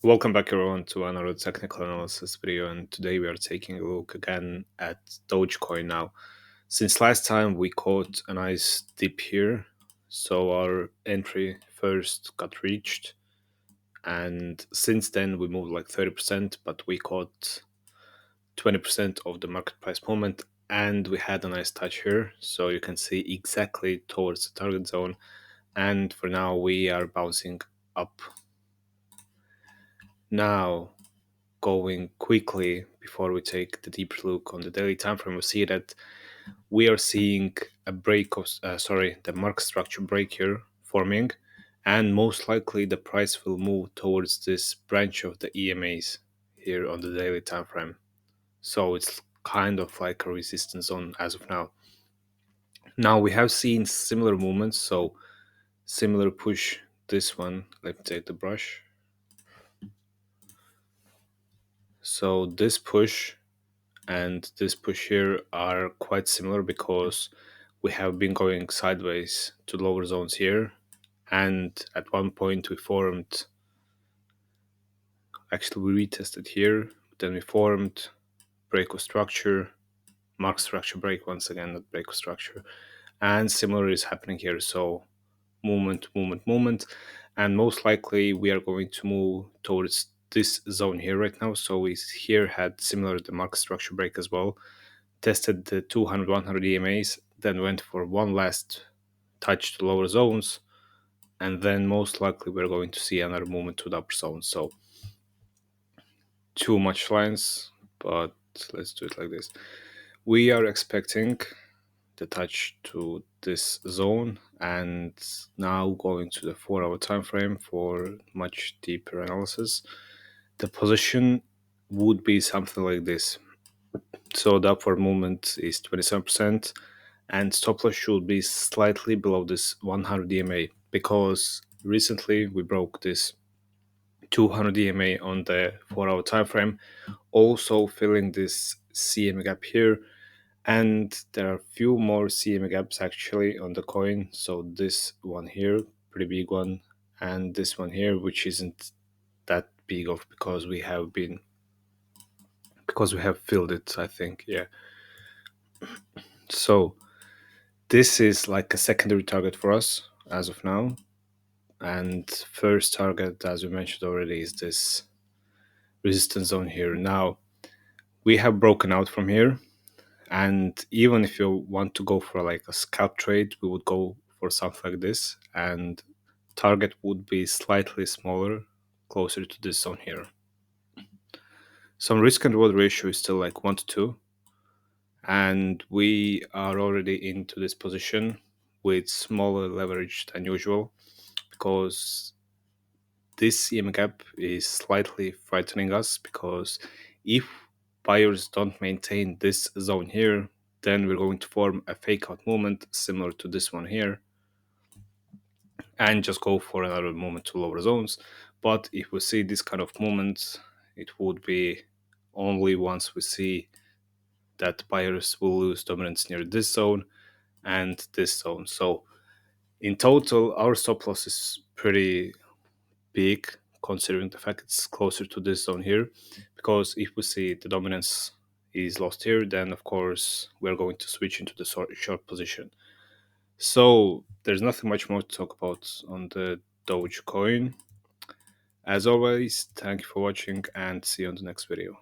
Welcome back everyone to another technical analysis video, and today we are taking a look again at Dogecoin now. Since last time we caught a nice dip here, so our entry first got reached, and since then we moved like 30%, but we caught 20% of the market price movement, and we had a nice touch here, so you can see exactly towards the target zone, and for now we are bouncing up. Now, going quickly before we take the deeper look on the daily time frame, we see that we are seeing a break of the market structure break here forming, and most likely the price will move towards this branch of the EMAs here on the daily time frame. So it's kind of like a resistance zone as of now. Now we have seen similar movements, so similar push. This one, let me take the brush. So this push and this push here are quite similar because we have been going sideways to lower zones here, and at one point we formed, actually we retested here, then we formed break of structure, mark structure break once again, not break of structure, and similar is happening here. So movement, and most likely we are going to move towards this zone here right now. So we here had similar the market structure break as well, tested the 200, 100 EMAs, then went for one last touch to lower zones, and then most likely we're going to see another movement to the upper zone. So too much lines, but let's do it like this. We are expecting the touch to this zone, and now going to the 4-hour time frame for much deeper analysis. The position would be something like this. So the upward movement is 27%, and stop loss should be slightly below this 100 EMA because recently we broke this 200 EMA on the 4-hour time frame, also filling this CMA gap here, and there are few more CMA gaps actually on the coin. So this one here, pretty big one, and this one here, which isn't that big of because we have filled it, I think. Yeah. So this is like a secondary target for us as of now. And first target, as we mentioned already, is this resistance zone here. Now, we have broken out from here. And even if you want to go for like a scalp trade, we would go for something like this. And target would be slightly smaller, closer to this zone here. Some risk and reward ratio is still like 1 to 2. And we are already into this position with smaller leverage than usual because this EM gap is slightly frightening us, because if buyers don't maintain this zone here, then we're going to form a fake out movement similar to this one here and just go for another movement to lower zones. But if we see this kind of movement, it would be only once we see that buyers will lose dominance near this zone and this zone. So in total, our stop loss is pretty big considering the fact it's closer to this zone here, because if we see the dominance is lost here, then of course we're going to switch into the short position. So there's nothing much more to talk about on the Dogecoin. As always, thank you for watching and see you on the next video.